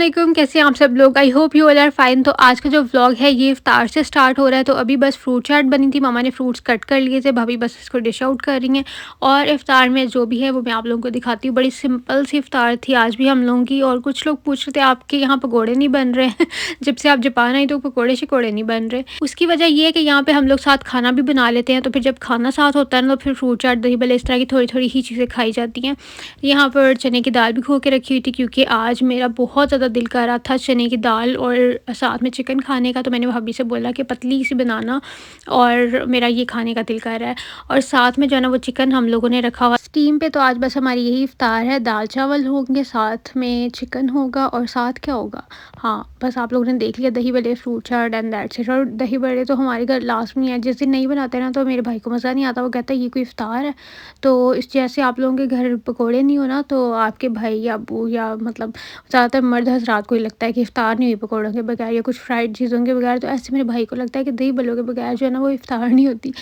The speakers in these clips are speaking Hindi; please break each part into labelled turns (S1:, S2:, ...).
S1: वालेकुम, कैसे हैं आप सब लोग। I hope you all are fine. तो आज का जो व्लॉग है ये इफ्तार से स्टार्ट हो रहा है। तो अभी बस फ्रूट चाट बनी थी, मामा ने फ्रूट्स कट कर लिए थे, भाभी बस इसको डिश आउट कर रही हैं। और इफ्तार में जो भी है वो मैं आप लोगों को दिखाती हूँ। बड़ी सिंपल सी इफ्तार थी आज भी हम लोगों की। और कुछ लोग पूछ रहे थे आपके यहाँ पकौड़े नहीं बन रहे हैं जब से आप जापान आई तो पकौड़े शकौड़े नहीं बन रहे। उसकी वजह ये है कि यहाँ पे हम लोग साथ खाना भी बना लेते हैं, तो फिर जब खाना साथ होता है ना तो फिर फ्रूट चाट दही भल्ले इस तरह की थोड़ी थोड़ी ही चीज़ें खाई जाती हैं। यहाँ पर चने की दाल भी खो के रखी हुई थी क्योंकि आज मेरा बहुत ज़्यादा दिल कर रहा था चने की दाल और साथ में चिकन खाने का। तो मैंने भाभी से बोला कि पतली सी बनाना, और मेरा ये खाने का दिल कर रहा है। और साथ में जो है ना वो चिकन हम लोगों ने रखा हुआ स्टीम पे। तो आज बस हमारी यही इफ्तार है, दाल चावल होंगे, साथ में चिकन होगा और साथ क्या होगा, हाँ बस आप लोगों ने देख लिया, दही बड़े, fruit chaat and that's it. और दही बड़े तो हमारे घर लास्ट में है, जिस दिन नहीं बनाते ना तो मेरे भाई को मज़ा नहीं आता, वो कहता है ये कोई इफ्तार है। तो इस जैसे आप लोगों के घर पकोड़े नहीं हो ना तो आपके भाई या अबू या मतलब ज़्यादातर मर्द हज़रात को ही लगता है कि इफ्तार नहीं हुई पकौड़ों के बगैर या कुछ फ्राइड चीज़ों के बगैर। तो ऐसे मेरे भाई को लगता है कि दही बल्लों के बगैर जो है ना वो इफ्तार नहीं होती।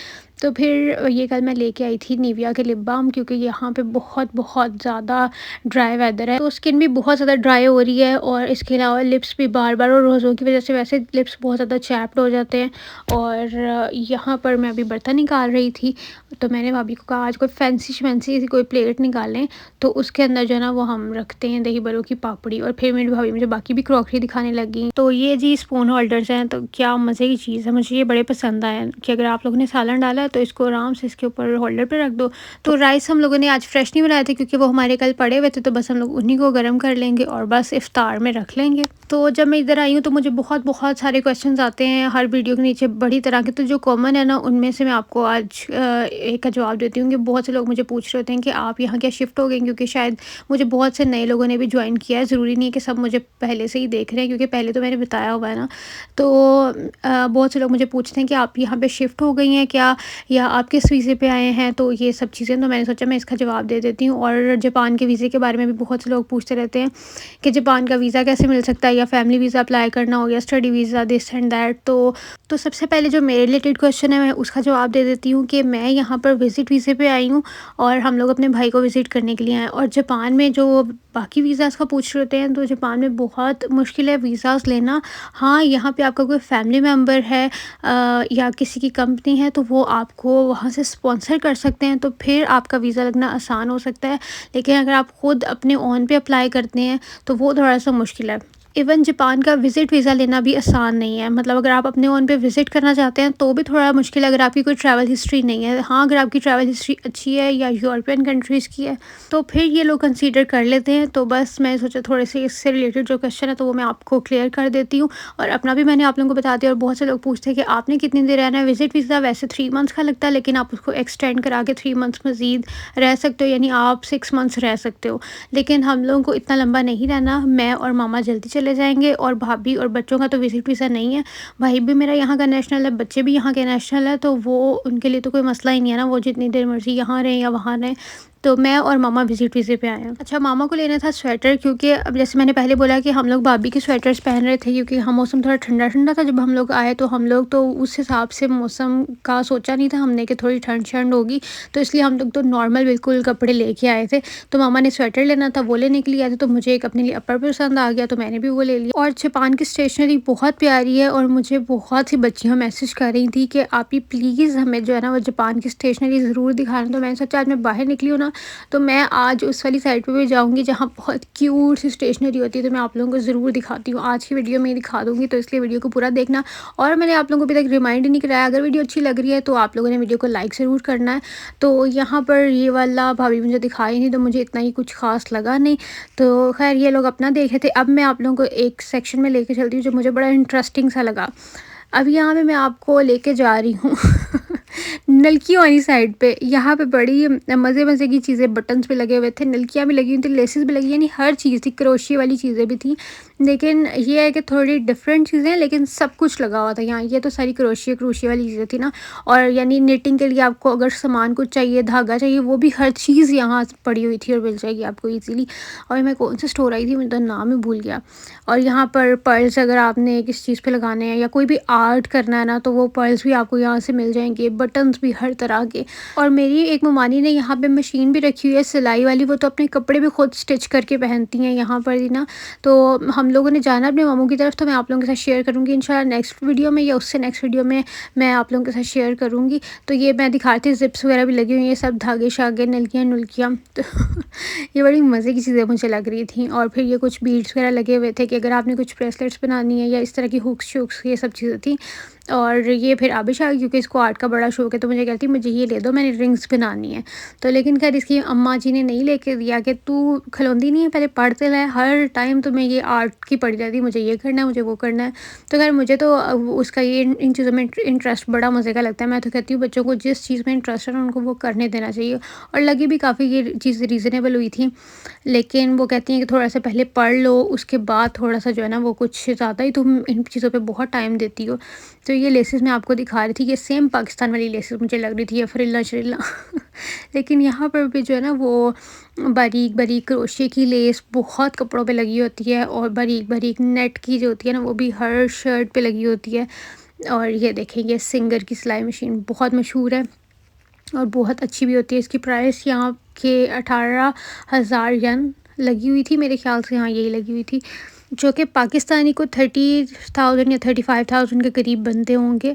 S1: तो फिर ये कल मैं लेके आई थी निविया के लिप बाम, क्योंकि यहाँ पे बहुत बहुत ज़्यादा ड्राई वेदर है, तो स्किन भी बहुत ज़्यादा ड्राई हो रही है। और इसके अलावा लिप्स भी बार बार, और रोज़ों की वजह से वैसे लिप्स बहुत ज़्यादा चैप्ड हो जाते हैं। और यहाँ पर मैं अभी बर्तन निकाल रही थी, तो मैंने भाभी को कहा आज कोई फैंसी सी कोई प्लेट निकालें, तो उसके अंदर जो है ना वो हम रखते हैं दही बड़ों की पापड़ी। और फिर मेरी भाभी मुझे बाकी भी क्रॉकरी दिखाने लगी। तो ये जी स्पून होल्डर्स हैं, तो क्या मज़े की चीज़ है, मुझे ये बड़े पसंद आए कि अगर आप लोगों ने सालन डाला है तो इसको आराम से इसके ऊपर होल्डर पे रख दो। तो राइस हम लोगों ने आज फ्रेश नहीं बनाए थे क्योंकि वो हमारे कल पड़े हुए थे, तो बस हम लोग उन्हीं को गर्म कर लेंगे और बस इफ्तार में रख लेंगे। तो जब मैं इधर आई हूँ तो मुझे बहुत बहुत सारे क्वेश्चंस आते हैं हर वीडियो के नीचे बड़ी तरह के। तो जो कॉमन है ना उनमें से मैं आपको आज एक का जवाब देती हूँ कि बहुत से लोग मुझे पूछ रहे होते हैं कि आप यहाँ क्या शिफ्ट हो गए, क्योंकि शायद मुझे बहुत से नए लोगों ने भी ज्वाइन किया है। ज़रूरी नहीं है कि सब मुझे पहले से ही देख रहे हैं, क्योंकि पहले तो मैंने बताया हुआ है ना। तो बहुत से लोग मुझे पूछते हैं कि आप यहाँ पे शिफ्ट हो गई हैं क्या, या आप किस वीज़े पे आए हैं, तो ये सब चीज़ें। तो मैंने सोचा मैं इसका जवाब दे देती हूँ। और जापान के वीज़े के बारे में भी बहुत से लोग पूछते रहते हैं कि जापान का वीज़ा कैसे मिल सकता है, या फैमिली वीज़ा अप्लाई करना हो, या study visa, this and that. तो सबसे पहले जो मेरे रिलेटेड क्वेश्चन है मैं उसका जवाब दे देती हूँ कि मैं यहाँ पर विज़िट वीज़े पे आई हूँ और हम लोग अपने भाई को विज़िट करने के लिए आए। और जापान में जो बाकी वीज़ाज़ का पूछ रहे होते हैं, तो जापान में बहुत मुश्किल है वीज़ाज़ लेना। हाँ, यहाँ पे आपका कोई फैमिली मेम्बर है या किसी की कंपनी है तो वो आपको वहाँ से स्पॉन्सर कर सकते हैं, तो फिर आपका वीज़ा लगना आसान हो सकता है। लेकिन अगर आप खुद अपने ओन पे अप्लाई करते हैं तो वो थोड़ा सा मुश्किल है। इवन जापान का विज़िट वीज़ा लेना भी आसान नहीं है, मतलब अगर आप अपने ओन पे विज़िट करना चाहते हैं तो भी थोड़ा मुश्किल है अगर आपकी कोई ट्रैवल हिस्ट्री नहीं है। हाँ, अगर आपकी ट्रैवल हिस्ट्री अच्छी है या यूरोपियन कंट्रीज़ की है तो फिर ये लोग कंसीडर कर लेते हैं। तो बस मैं सोचा थोड़े से इससे रिलेटेड जो क्वेश्चन है तो वो मैं आपको क्लियर कर देती हूँ, और अपना भी मैंने आप लोगों को बता दिया। और बहुत से लोग पूछते हैं कि आपने कितनी देर रहना है। विज़िट वीज़ा वैसे 3 मंथ्स का लगता है, लेकिन आप उसको एक्सटेंड करा के 3 मंथ्स मज़ीद रह सकते हो, यानी आप 6 मंथ्स रह सकते हो। लेकिन हम लोगों को इतना लंबा नहीं रहना, मैं और मामा जल्दी चले जाएंगे, और भाभी और बच्चों का तो विज़िट वीज़ा नहीं है। भाई भी मेरा यहाँ का नेशनल है, बच्चे भी यहाँ के नेशनल है, तो वो उनके लिए तो कोई मसला ही नहीं है ना, वो जितनी देर मर्ज़ी यहाँ रहें या वहाँ रहें। तो मैं और मामा विज़िट वीज़े पे आए हैं। अच्छा, मामा को लेना था स्वेटर, क्योंकि अब जैसे मैंने पहले बोला कि हम लोग भाभी के स्वेटर्स पहन रहे थे, क्योंकि हम मौसम थोड़ा ठंडा ठंडा था जब हम लोग आए। तो हम लोग तो उस हिसाब से मौसम का सोचा नहीं था हमने कि थोड़ी ठंड शंड होगी, तो इसलिए हम लोग तो नॉर्मल बिल्कुल कपड़े लेके आए थे। तो मामा ने स्वेटर लेना था, वो लेने के लिए आए थे। तो मुझे एक अपने लिए अपर पसंद आ गया तो मैंने भी वो ले लिया। और जापान की स्टेशनरी बहुत प्यारी है, और मुझे बहुत सी बच्चियाँ मैसेज कर रही थी कि आप ही प्लीज़ हमें जो है ना वो जापान की स्टेशनरी ज़रूर दिखाना। तो मैंने सोचा आज मैं बाहर निकली हूँ ना, तो मैं आज उस वाली साइड पे भी जाऊंगी जहाँ बहुत क्यूट सी स्टेशनरी होती है, तो मैं आप लोगों को ज़रूर दिखाती हूँ। आज की वीडियो में दिखा दूँगी, तो इसलिए वीडियो को पूरा देखना। और मैंने आप लोगों को अभी तक रिमाइंड नहीं कराया, अगर वीडियो अच्छी लग रही है तो आप लोगों ने वीडियो को लाइक ज़रूर करना है। तो यहाँ पर ये वाला भाभी मुझे दिखाई नहीं, तो मुझे इतना ही कुछ खास लगा नहीं। तो खैर ये लोग अपना देख रहे थे। अब मैं आप लोगों को एक सेक्शन में लेके चलती हूँ जो मुझे बड़ा इंटरेस्टिंग सा लगा। अब यहाँ पे मैं आपको लेके जा रही हूँ नलकियों वाली साइड पे। यहाँ पे बड़ी मज़े मज़े की चीज़ें, बटन्स भी लगे हुए थे, नलकियाँ भी लगी हुई थी, लेसेस भी लगी, यानी हर चीज़ थी, क्रोशिये वाली चीज़ें भी थी। लेकिन ये है कि थोड़ी डिफरेंट चीज़ें, लेकिन सब कुछ लगा हुआ था यहाँ। ये तो सारी क्रोशिये वाली चीज़ें थी ना। और यानी निटिंग के लिए आपको अगर सामान कुछ चाहिए, धागा चाहिए, वो भी हर चीज़ यहाँ पड़ी हुई थी और मिल जाएगी आपको ईजीली। और मैं कौन से स्टोर आई थी, मुझे तो नाम ही भूल गया। और यहाँ पर पर्ल्स अगर आपने किस चीज़ पे लगाने हैं या कोई भी आर्ट करना है ना, तो वो पर्ल्स भी आपको यहाँ से मिल जाएंगे, बटन्स भी हर तरह के। और मेरी एक ममानी ने यहाँ पे मशीन भी रखी हुई है सिलाई वाली, वो तो अपने कपड़े भी खुद स्टिच करके पहनती हैं यहाँ पर ही ना। तो हम हम लोगों ने जाना अपने मामू की तरफ, तो मैं आप लोगों के साथ शेयर करूँगी इंशाल्लाह नेक्स्ट वीडियो में, या उससे नेक्स्ट वीडियो में मैं आप लोगों के साथ शेयर करूँगी। तो ये मैं दिखा रही थी, ज़िप्स वगैरह भी लगी हुई हैं, सब धागे शागे, नलकियाँ नुल्कियाँ। तो ये बड़ी मज़े की चीज़ें मुझे लग रही थी। और फिर ये कुछ बीड्स वगैरह लगे हुए थे कि अगर आपने कुछ ब्रेसलेट्स बनानी है या इस तरह की हुक्स शुक्स, ये सब चीज़ें थी। और ये फिर आबिश आ गई, क्योंकि इसको आर्ट का बड़ा शौक है, तो मुझे कहती मुझे ये ले दो, मैंने रिंग्स बनानी है। तो लेकिन खैर इसकी अम्मा जी ने नहीं लेके दिया कि तू खिलौंदी नहीं है, पहले पढ़ते रहे, हर टाइम तुम्हें ये आर्ट की पड़ी रहती, मुझे ये करना है, मुझे वो करना है। तो खैर मुझे तो उसका ये इन चीज़ों में इंटरेस्ट बड़ा मज़े का लगता है। मैं तो कहती हूँ बच्चों को जिस चीज़ में इंटरेस्ट है ना, उनको वो करने देना चाहिए। और लगी भी काफ़ी ये चीज़ रीज़नेबल हुई थी, लेकिन वो कहती हैं कि थोड़ा सा पहले पढ़ लो, उसके बाद थोड़ा सा जो है ना वो कुछ ज़्यादा ही तुम इन चीज़ों पे बहुत टाइम देती हो। तो ये लेसेस मैं आपको दिखा रही थी, ये सेम पाकिस्तान वाली लेसेस मुझे लग रही थी, ये फ्रिल्ला श्रिल्ला लेकिन यहाँ पर भी जो है ना वो बारीक बारीक क्रोशे की लेस बहुत कपड़ों पे लगी होती है, और बारीक बारीक नेट की जो होती है ना वो भी हर शर्ट पे लगी होती है। और ये देखें, ये सिंगर की सिलाई मशीन बहुत मशहूर है और बहुत अच्छी भी होती है। इसकी प्राइस यहाँ के 18,000 यन लगी हुई थी मेरे ख़्याल से, हाँ यही लगी हुई थी, जो कि पाकिस्तानी को 30,000 या 35,000 के करीब बनते होंगे।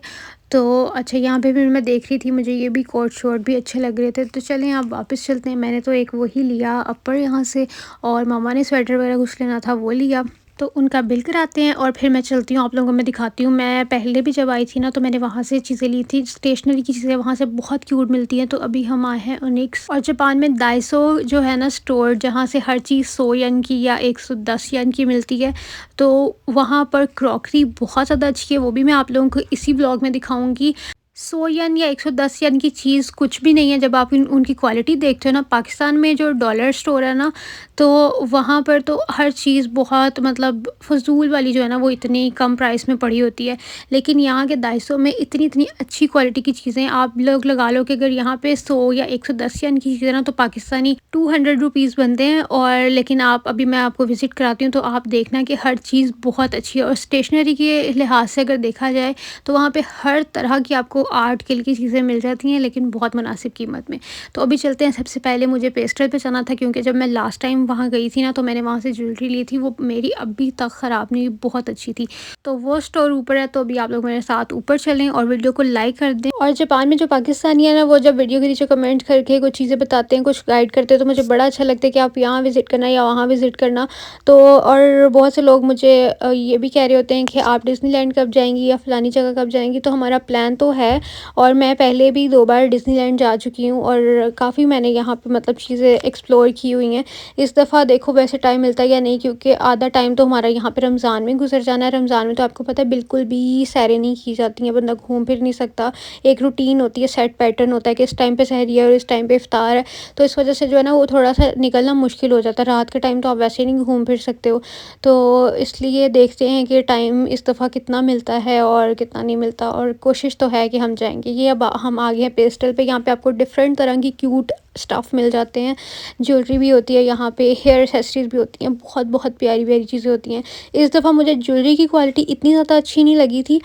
S1: तो अच्छा, यहाँ पे फिर मैं देख रही थी, मुझे ये भी कोट शॉर्ट भी अच्छे लग रहे थे। तो चलें अब वापस चलते हैं। मैंने तो एक वही लिया अपर यहाँ से, और मामा ने स्वेटर वगैरह कुछ लेना था वो लिया। तो उनका बिल कराते हैं और फिर मैं चलती हूँ, आप लोगों को मैं दिखाती हूँ। मैं पहले भी जब आई थी ना, तो मैंने वहाँ से चीज़ें ली थी, स्टेशनरी की चीज़ें वहाँ से बहुत क्यूट मिलती हैं। तो अभी हम आए हैं ओनिक्स, और जापान में डाइसो जो है ना स्टोर, जहाँ से हर चीज़ 100 यन की या 110 यन की मिलती है। तो वहाँ पर क्रॉकरी बहुत ज़्यादा अच्छी है, वो भी मैं आप लोगों को इसी ब्लॉग में दिखाऊँगी। 100 यन या 110 यन की चीज़ कुछ भी नहीं है जब आप उनकी क्वालिटी देखते हो ना। पाकिस्तान में जो डॉलर स्टोर है ना, तो वहाँ पर तो हर चीज़ बहुत मतलब फ़जूल वाली जो है ना वो इतनी कम प्राइस में पड़ी होती है। लेकिन यहाँ के दाइसों में इतनी इतनी अच्छी क्वालिटी की चीज़ें आप लोग लगा लो कि अगर यहाँ पे 100 या 110 यन की चीज़ें ना, तो पाकिस्तानी 200 रुपीज़ बनते हैं। और लेकिन आप अभी मैं आपको विज़िट कराती हूँ, तो आप देखना कि हर चीज़ बहुत अच्छी है। और स्टेशनरी के लिहाज से अगर देखा जाए, तो वहाँ पे हर तरह की आपको आर्ट की चीज़ें मिल जाती हैं, लेकिन बहुत मुनासिब कीमत में। तो अभी चलते हैं। सबसे पहले मुझे पेस्टल पे जाना था, क्योंकि जब मैं लास्ट टाइम वहाँ गई थी ना, तो मैंने वहाँ से ज्वेलरी ली थी, वो मेरी अभी तक ख़राब नहीं हुई, बहुत अच्छी थी। तो वो स्टोर ऊपर है, तो अभी आप लोग मेरे साथ ऊपर चलें और वीडियो को लाइक कर दें। और जापान में जो पाकिस्तानी है ना, वो जब वीडियो के नीचे कमेंट करके कुछ चीज़ें बताते हैं, कुछ गाइड करते हैं, तो मुझे बड़ा अच्छा लगता है कि आप यहाँ विज़िट करना या वहाँ विज़िट करना। तो और बहुत से लोग मुझे ये भी कह रहे होते हैं कि आप डिज़नीलैंड कब जाएंगी या फ़लानी जगह कब जाएंगी। तो हमारा प्लान तो है, और मैं पहले भी 2 बार डिज़नीलैंड जा चुकी हूँ, और काफ़ी मैंने यहाँ पे मतलब चीज़ें एक्सप्लोर की हुई हैं। इस दफ़ा देखो वैसे टाइम मिलता है या नहीं, क्योंकि आधा टाइम तो हमारा यहाँ पे रमज़ान में गुजर जाना है। रमज़ान में तो आपको पता है बिल्कुल भी सैरें नहीं की जाती हैं, बंदा घूम फिर नहीं सकता। एक रूटीन होती है, सेट पैटर्न होता है कि इस टाइम पे सहरी है और इस टाइम पे इफ्तार है। तो इस वजह से जो है ना वो थोड़ा सा निकलना मुश्किल हो जाता है। रात के टाइम तो आप वैसे नहीं घूम फिर सकते हो। तो इसलिए देखते हैं कि टाइम इस दफ़ा कितना मिलता है और कितना नहीं मिलता, और कोशिश तो है कि हम जाएंगे। ये अब हम आ गए हैं पेस्टल पे। यहाँ पे आपको डिफरेंट तरह की क्यूट स्टफ़ मिल जाते हैं, ज्वेलरी भी होती है यहाँ पे, हेयर एक्सेसरीज भी होती हैं, बहुत बहुत प्यारी प्यारी चीज़ें होती हैं। इस दफ़ा मुझे ज्वेलरी की क्वालिटी इतनी ज़्यादा अच्छी नहीं लगी थी,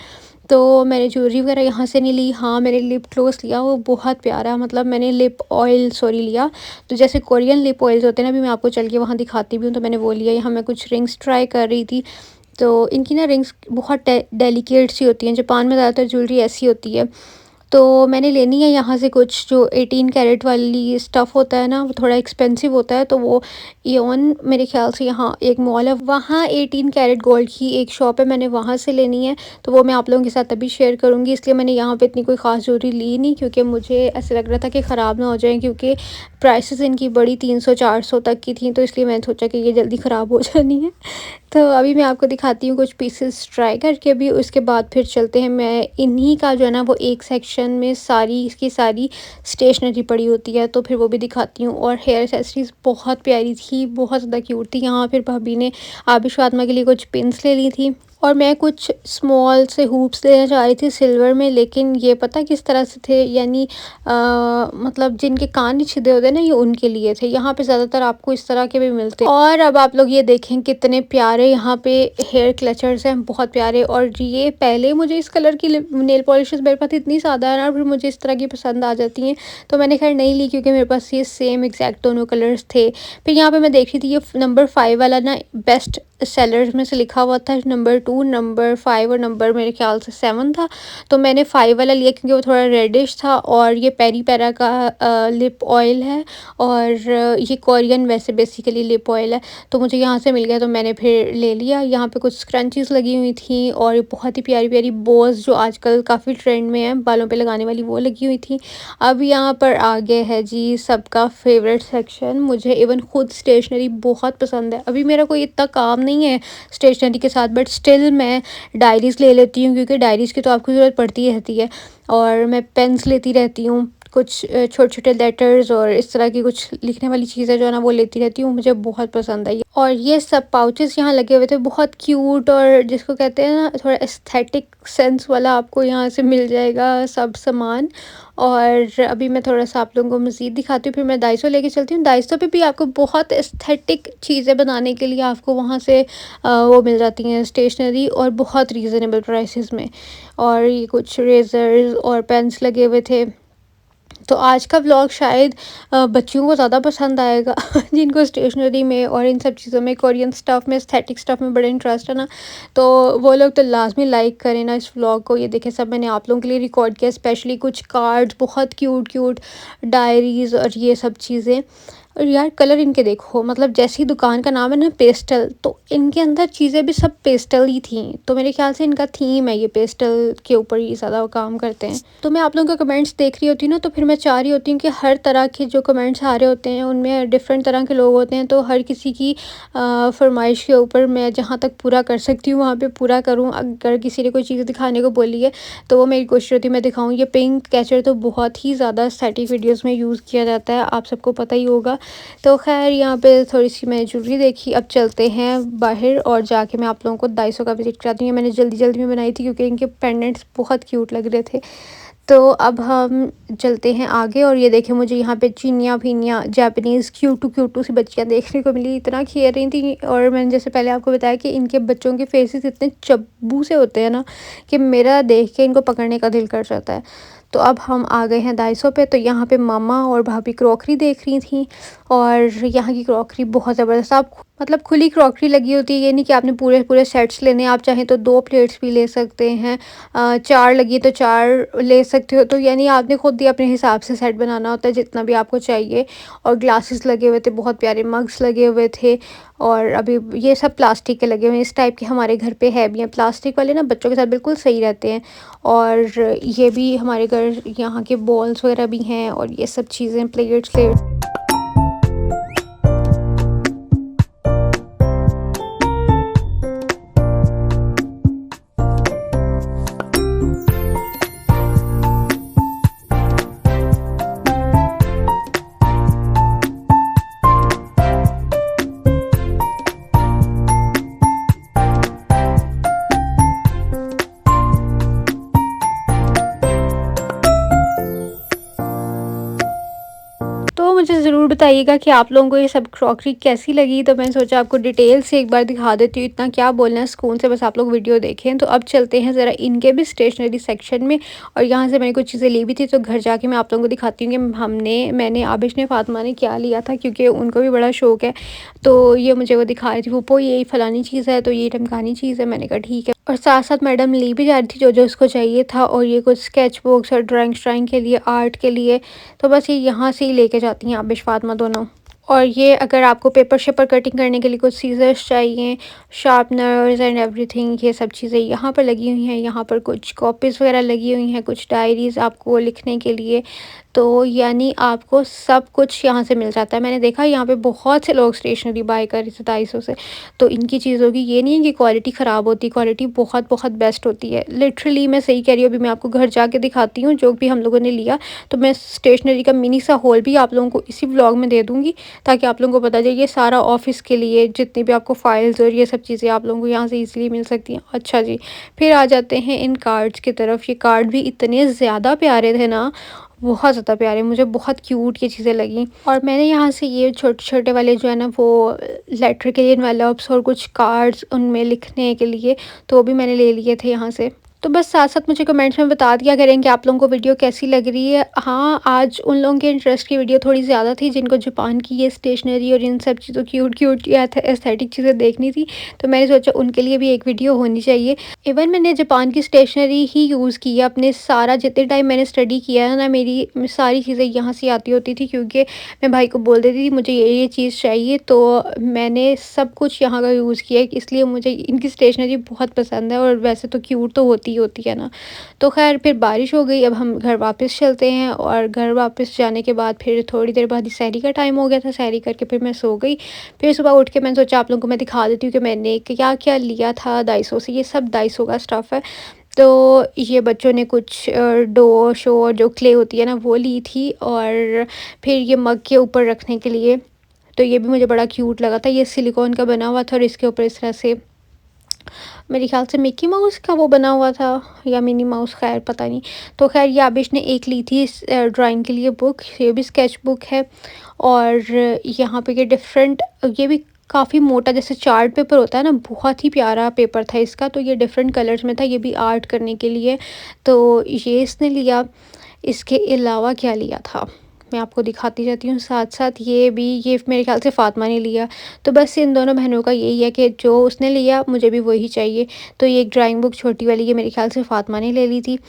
S1: तो मैंने ज्वेलरी वगैरह यहाँ से नहीं ली। हाँ, मैंने लिप ग्लॉस लिया, वो बहुत प्यारा, मतलब मैंने लिप ऑयल लिया, तो जैसे कोरियन लिप ऑयल्स होते हैं ना, अभी मैं आपको चल के वहाँ दिखाती भी हूँ। तो मैंने वो लिया। यहाँ मैं कुछ रिंग्स ट्राई कर रही थी, तो इनकी ना रिंग्स बहुत डेलिकेट सी होती हैं। जापान में ज़्यादातर ज्वेलरी ऐसी होती है। तो मैंने लेनी है यहाँ से कुछ जो 18 कैरेट वाली स्टफ़ होता है ना, वो थोड़ा एक्सपेंसिव होता है। तो वो इओन मेरे ख़्याल से यहाँ एक मॉल है, वहाँ 18 कैरेट गोल्ड की एक शॉप है, मैंने वहाँ से लेनी है। तो वो मैं आप लोगों के साथ अभी शेयर करूँगी। इसलिए मैंने यहाँ पे इतनी कोई ख़ास ज्वेलरी ली नहीं, क्योंकि मुझे ऐसा लग रहा था कि ख़राब ना हो जाए, क्योंकि प्राइसेस इनकी बड़ी 300-400 तक की थी। तो इसलिए मैंने सोचा कि ये जल्दी ख़राब हो जानी है। तो अभी मैं आपको दिखाती हूँ कुछ पीसेस ट्राई करके, भी उसके बाद फिर चलते हैं। मैं इन्हीं का जो है ना वो एक सेक्शन में सारी इसकी सारी स्टेशनरी पड़ी होती है, तो फिर वो भी दिखाती हूँ। और हेयर एक्सेसरीज़ बहुत प्यारी थी, बहुत ज़्यादा क्यूट थी। यहाँ फिर भाभी ने आबिश फातिमा के लिए कुछ पिन्स ले ली थी, और मैं कुछ स्मॉल से हूप्स लेना चाह रही थी सिल्वर में, लेकिन ये पता किस तरह से थे, यानी मतलब जिनके कान नहीं छिदे होते ना, ये उनके लिए थे। यहाँ पे ज़्यादातर आपको इस तरह के भी मिलते हैं। और अब आप लोग ये देखें कितने प्यारे यहाँ पे हेयर क्लचर्स हैं, बहुत प्यारे। और ये पहले मुझे इस कलर की नेल पॉलिशेस मेरे पास इतनी ज़्यादा है ना, फिर मुझे इस तरह की पसंद आ जाती हैं, तो मैंने खैर नहीं ली, क्योंकि मेरे पास ये सेम एग्जैक्ट दोनों कलर्स थे। फिर यहाँ पे मैं देख रही थी ये नंबर 5 वाला ना बेस्ट सेलर्स में से लिखा हुआ था नंबर 2, नंबर 5 और नंबर मेरे ख्याल से 7 था। तो मैंने 5 वाला लिया क्योंकि वो थोड़ा रेडिश था, और ये पेरी पैरा का लिप ऑयल है, और ये कोरियन वैसे बेसिकली लिप ऑयल है, तो मुझे यहाँ से मिल गया तो मैंने फिर ले लिया। यहाँ पे कुछ स्क्रंचीज़ लगी हुई थी, और ये बहुत ही प्यारी-प्यारी बोस जो आजकल काफ़ी ट्रेंड में है, बालों पे लगाने वाली, वो लगी हुई थी। अब यहाँ पर आ गया है जी सबका फेवरेट सेक्शन। मुझे इवन खुद स्टेशनरी बहुत पसंद है। अभी मेरा कोई इतना काम नहीं है स्टेशनरी के साथ, बट स्टिल मैं डायरीज़ ले लेती हूँ, क्योंकि डायरीज़ की तो आपको ज़रूरत पड़ती ही रहती है। और मैं पेन्स लेती रहती हूँ, कुछ छोटे-छोटे लेटर्स और इस तरह की कुछ लिखने वाली चीज़ें जो है ना वो लेती रहती हूँ, मुझे बहुत पसंद है ये। और ये सब पाउचेस यहाँ लगे हुए थे, बहुत क्यूट, और जिसको कहते हैं ना थोड़ा एस्थेटिक सेंस वाला, आपको यहाँ से मिल जाएगा सब सामान। और अभी मैं थोड़ा-सा आप लोगों को मज़ीद दिखाती हूँ, फिर मैं डाइसो लेके चलती हूँ। डाइसो पे भी आपको बहुत एस्थेटिक चीज़ें बनाने के लिए आपको वहाँ से वो मिल जाती हैं स्टेशनरी, और बहुत रीज़नेबल प्राइसेस में। और ये कुछ रेज़र्स और पेन्स लगे हुए थे। तो आज का व्लॉग शायद बच्चियों को ज़्यादा पसंद आएगा जिनको स्टेशनरी में और इन सब चीज़ों में, कोरियन स्टफ़ में, एस्थेटिक स्टफ़ में बड़ा इंटरेस्ट है ना, तो वो लोग तो लाज़मी लाइक करें ना इस व्लॉग को। ये देखें, सब मैंने आप लोगों के लिए रिकॉर्ड किया, स्पेशली कुछ कार्ड्स, बहुत क्यूट डायरीज़ और ये सब चीज़ें। और यार कलर इनके देखो, मतलब जैसी दुकान का नाम है ना पेस्टल, तो इनके अंदर चीज़ें भी सब पेस्टल ही थी। तो मेरे ख्याल से इनका थीम है, ये पेस्टल के ऊपर ही ज़्यादा काम करते हैं। तो मैं आप लोगों के कमेंट्स देख रही होती हूँ ना, तो फिर मैं चाह रही होती हूँ कि हर तरह के जो कमेंट्स आ रहे होते हैं उनमें डिफरेंट तरह के लोग होते हैं, तो हर किसी की फरमाइश के ऊपर मैं जहाँ तक पूरा कर सकती हूँ वहाँ पे पूरा करूँ। अगर किसी ने कोई चीज़ दिखाने को बोली है तो वो मेरी कोशिश होती है मैं दिखाऊँ। ये पिंक कैचर तो बहुत ही ज़्यादा एस्थेटिक वीडियोज़ में यूज़ किया जाता है, आप सबको पता ही होगा। तो खैर यहाँ पे थोड़ी सी मैंने ज्वेलरी देखी। अब चलते हैं बाहर और जाके मैं आप लोगों को डाइसो का विज़िट कराती हूँ। मैंने जल्दी में बनाई थी क्योंकि इनके पेंडेंट्स बहुत क्यूट लग रहे थे। तो अब हम चलते हैं आगे, और ये देखें, मुझे यहाँ पे चिनिया-फिनिया जापानीज़ क्यूटू सी बच्चियाँ देखने को मिली, इतना खेल रही थी। और मैंने जैसे पहले आपको बताया कि इनके बच्चों के फेसेस इतने चब्बू से होते हैं ना कि मेरा देख के इनको पकड़ने का दिल कर जाता है। तो अब हम आ गए हैं डाइसो पे। तो यहाँ पे मामा और भाभी क्रॉकरी देख रही थी, और यहाँ की क्रॉकरी बहुत ज़बरदस्त, आप मतलब खुली क्रॉकरी लगी होती है। ये नहीं कि आपने पूरे सेट्स लेने हैं, आप चाहें तो 2 प्लेट्स भी ले सकते हैं, 4 लगी है तो 4 ले सकते हो। तो यानी आपने खुद ही अपने हिसाब से सेट बनाना होता है जितना भी आपको चाहिए। और ग्लासेस लगे हुए थे, बहुत प्यारे मग्स लगे हुए थे। और अभी ये सब प्लास्टिक के लगे हुए हैं, इस टाइप के हमारे घर पे है भी हैं। प्लास्टिक वाले ना बच्चों के साथ बिल्कुल सही रहते हैं। और ये भी हमारे घर यहाँ के बॉल्स वगैरह भी हैं, और ये सब चीज़ें, प्लेट्स। तो मुझे ज़रूर बताइएगा कि आप लोगों को ये सब क्रॉकरी कैसी लगी। तो मैंने सोचा आपको डिटेल से एक बार दिखा देती हूँ, इतना क्या बोलना है सुकून से, बस आप लोग वीडियो देखें। तो अब चलते हैं ज़रा इनके भी स्टेशनरी सेक्शन में, और यहाँ से मैंने कुछ चीज़ें ली भी थी, तो घर जाके मैं आप लोगों को दिखाती हूँ कि मैंने आबिश ने फ़ातिमा ने क्या लिया था, क्योंकि उनको भी बड़ा शौक है। तो ये मुझे वो दिखा रही थी, वो ये फ़लानी चीज़ है, तो ये ढमकानी चीज़ है। मैंने कहा ठीक है। और साथ-साथ मैडम ली भी जा रही थी जो उसको चाहिए था, और ये कुछ स्केच बुक्स और ड्राइंग के लिए, आर्ट के लिए। तो बस ये यहाँ से ही लेके जाती हैं आबिश फ़ातिमा दोनों। और ये अगर आपको पेपर शेपर कटिंग करने के लिए कुछ सीज़र्स चाहिए, शार्पनर्स एंड एवरीथिंग, ये सब चीज़ें यहाँ पर लगी हुई हैं। यहाँ पर कुछ कॉपीज़ वगैरह लगी हुई हैं, कुछ डायरीज़ आपको लिखने के लिए। तो यानी आपको सब कुछ यहाँ से मिल जाता है। मैंने देखा यहाँ पे बहुत से लोग स्टेशनरी बाय कर रहे थे डाइसो से। तो इनकी चीज़ों की ये नहीं है कि क्वालिटी ख़राब होती, क्वालिटी बहुत बेस्ट होती है। लिटरली मैं सही कह रही हूँ। अभी मैं आपको घर जाके दिखाती हूँ जो भी हम लोगों ने लिया। तो मैं स्टेशनरी का मिनी सा हॉल भी आप लोगों को इसी व्लॉग में दे दूँगी, ताकि आप लोगों को पता चले। ये सारा ऑफ़िस के लिए जितनी भी आपको फ़ाइल्स और ये सब चीज़ें आप लोगों को यहाँ से ईज़िली मिल सकती हैं। अच्छा जी, फिर आ जाते हैं इन कार्ड्स की तरफ। ये कार्ड भी इतने ज़्यादा प्यारे थे ना, बहुत ज़्यादा प्यारे, मुझे बहुत क्यूट ये चीज़ें लगी। और मैंने यहाँ से ये छोटे-छोटे वाले जो है ना वो लेटर के लिए एनवेलप्स और कुछ कार्ड्स उनमें लिखने के लिए, तो वो भी मैंने ले लिए थे यहाँ से। तो बस साथ-साथ मुझे कमेंट्स में बता दिया करें कि आप लोगों को वीडियो कैसी लग रही है। हाँ, आज उन लोगों के इंटरेस्ट की वीडियो थोड़ी ज़्यादा थी जिनको जापान की ये स्टेशनरी और इन सब चीज़ों क्यूट-क्यूट या एस्थेटिक चीज़ें देखनी थी, तो मैंने सोचा उनके लिए भी एक वीडियो होनी चाहिए। इवन मैंने जापान की स्टेशनरी ही यूज़ की है अपने सारा जितने टाइम मैंने स्टडी किया है ना, मेरी सारी चीज़ें यहाँ से आती होती थी क्योंकि मैं भाई को बोल देती थी मुझे ये चीज़ चाहिए, तो मैंने सब कुछ यहाँ का यूज़ किया है, इसलिए मुझे इनकी स्टेशनरी बहुत पसंद है और वैसे तो क्यूट तो होती है ना। तो ख़ैर फिर बारिश हो गई, अब हम घर वापस चलते हैं और घर वापस जाने के बाद फिर थोड़ी देर बाद ही सहरी का टाइम हो गया था, सहरी करके फिर मैं सो गई। फिर सुबह उठ के मैंने सोचा आप लोगों को मैं दिखा देती हूँ कि मैंने क्या-क्या लिया था डाइसो से, ये सब डाइसो का स्टफ़ है। तो ये बच्चों ने कुछ डो शो जो क्ले होती है ना वो ली थी, और फिर ये मग के ऊपर रखने के लिए, तो ये भी मुझे बड़ा क्यूट लगा था। ये सिलिकॉन का बना हुआ था और इसके ऊपर इस तरह से मेरे ख़्याल से मिक्की माउस का वो बना हुआ था या मिनी माउस, ख़ैर पता नहीं। तो ख़ैर ये आबिश ने एक ली थी ड्राइंग के लिए बुक, ये भी स्केच बुक है। और यहाँ पे ये भी काफ़ी मोटा जैसे चार्ट पेपर होता है ना, बहुत ही प्यारा पेपर था इसका। तो ये डिफरेंट कलर्स में था, ये भी आर्ट करने के लिए, तो ये इसने लिया। इसके अलावा क्या लिया था मैं आपको दिखाती जाती हूँ साथ-साथ। ये मेरे ख़्याल से फ़ातिमा ने लिया। तो बस इन दोनों बहनों का यही है कि जो उसने लिया मुझे भी वही चाहिए। तो ये एक ड्राइंग बुक छोटी वाली ये मेरे ख़्याल से फ़ातिमा ने ले ली थी।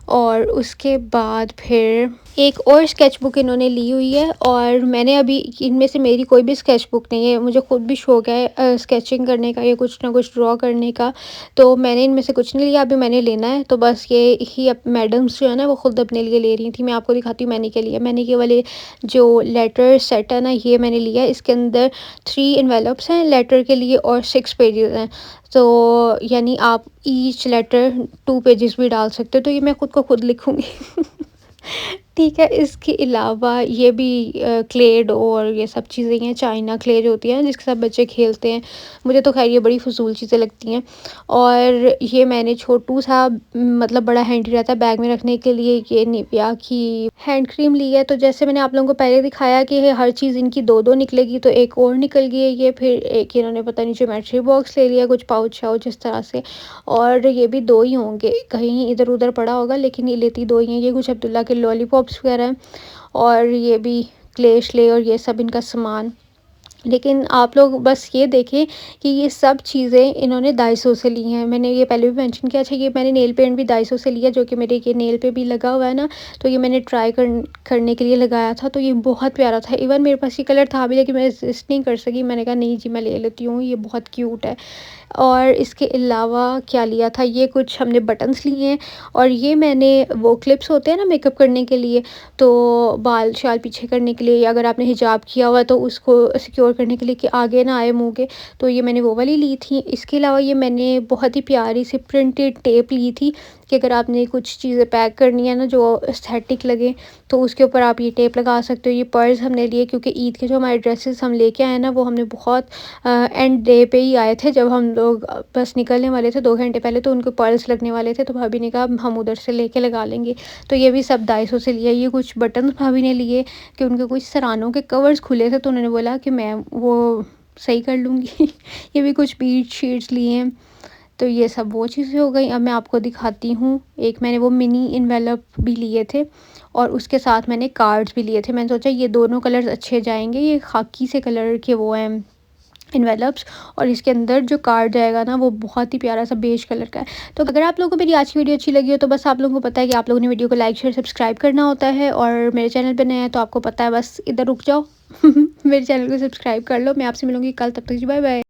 S1: और उसके बाद फिर एक और स्केच बुक इन्होंने ली हुई है, और मैंने अभी इनमें से मेरी कोई भी स्केच बुक नहीं है। मुझे खुद भी शौक है स्केचिंग करने का या कुछ ना कुछ ड्रॉ करने का, तो मैंने इनमें से कुछ नहीं लिया, अभी मैंने लेना है। तो बस ये ही अब मैडम्स जो है ना वो खुद अपने लिए ले रही थी। मैं आपको दिखाती हूँ मैंने क्या लिया। मैंने ये वाले जो लेटर सेट है ना ये मैंने लिया है। इसके अंदर 3 एनवेलप्स हैं लेटर के लिए और 6 पेजेस हैं। तो यानी आप ईच लेटर 2 पेजेस भी डाल सकते हो, तो ये मैं खुद को खुद लिखूँगी। ठीक है, इसके अलावा ये भी क्ले डो और ये सब चीज़ें हैं, चाइना क्ले जो होती है जिसके साथ बच्चे खेलते हैं। मुझे तो ख़ैर ये बड़ी फ़िज़ूल चीज़ें लगती हैं। और ये मैंने छोटू सा मतलब बड़ा हैंडी रहता है बैग में रखने के लिए, ये निविया की हैंड क्रीम ली है। तो जैसे मैंने आप लोगों को पहले दिखाया कि ये हर चीज़ इनकी 2-2 निकलेगी, तो एक और निकल गई है ये। फिर एक इन्होंने पता नहीं ज्योमेट्री बॉक्स ले लिया, कुछ पाउच-शाउच इस तरह से। और ये भी 2 ही होंगे, कहीं इधर-उधर पड़ा होगा, लेकिन ये लेती 2 ही हैं। ये कुछ अब्दुल्ला के लॉलीपॉप्स वगैरह हैं, और ये भी क्ले श्ले और ये सब इनका सामान। लेकिन आप लोग बस ये देखें कि ये सब चीज़ें इन्होंने डाइसो से ली हैं। मैंने ये पहले भी मेंशन किया। अच्छा, ये मैंने नेल पेंट भी डाइसो से लिया, जो कि मेरे ये नेल पे भी लगा हुआ है ना, तो ये मैंने ट्राई करने के लिए लगाया था, तो ये बहुत प्यारा था। इवन मेरे पास ये कलर था भी, लेकिन मैं रेज़िस्ट नहीं कर सकी, मैंने कहा नहीं जी मैं ले लेती हूँ, ये बहुत क्यूट है। और इसके अलावा क्या लिया था, ये कुछ हमने बटन्स लिए हैं, और ये मैंने वो क्लिप्स होते हैं ना मेकअप करने के लिए, तो बाल शाल पीछे करने के लिए, या अगर आपने हिजाब किया हुआ तो उसको सिक्योर करने के लिए कि आगे ना आए मुँह के, तो ये मैंने वो वाली ली थी। इसके अलावा ये मैंने बहुत ही प्यारी सी प्रिंटेड टेप ली थी कि अगर आपने कुछ चीज़ें पैक करनी है ना जो एस्थेटिक लगे, तो उसके ऊपर आप ये टेप लगा सकते हो। ये पर्स हमने लिए क्योंकि ईद के जो हमारे ड्रेसेस हम लेके आए ना वो हमने बहुत एंड डे पे ही आए थे, जब हम लोग बस निकलने वाले थे 2 घंटे पहले, तो उनको पर्स लगने वाले थे, तो भाभी ने कहा हम उधर से लेके लगा लेंगे। तो ये भी सब डाइसो से लिया। ये कुछ बटन भाभी ने लिए कि उनके कुछ सरानों के कवर्स खुले थे, तो उन्होंने बोला कि मैं वो सही कर लूँगी। ये भी कुछ बीड शीट्स लिए हैं। तो ये सब वो चीज़ें हो गई। अब मैं आपको दिखाती हूँ, एक मैंने वो मिनी एनवेलप भी लिए थे, और उसके साथ मैंने कार्ड्स भी लिए थे। मैंने सोचा ये दोनों कलर्स अच्छे जाएँगे। ये खाकी से कलर के वो हैं एनवेलप्स, और इसके अंदर जो कार्ड जाएगा ना वो बहुत ही प्यारा सा बेज कलर का है। तो अगर आप लोगों को मेरी आज की वीडियो अच्छी लगी हो, तो बस आप लोगों को पता है कि आप लोगों ने वीडियो को लाइक शेयर सब्सक्राइब करना होता है, और मेरे चैनल पे नए हैं तो आपको पता है बस इधर रुक जाओ। मेरे चैनल को सब्सक्राइब कर लो। मैं आपसे मिलूँगी कल, तब तक जी बाय बाय।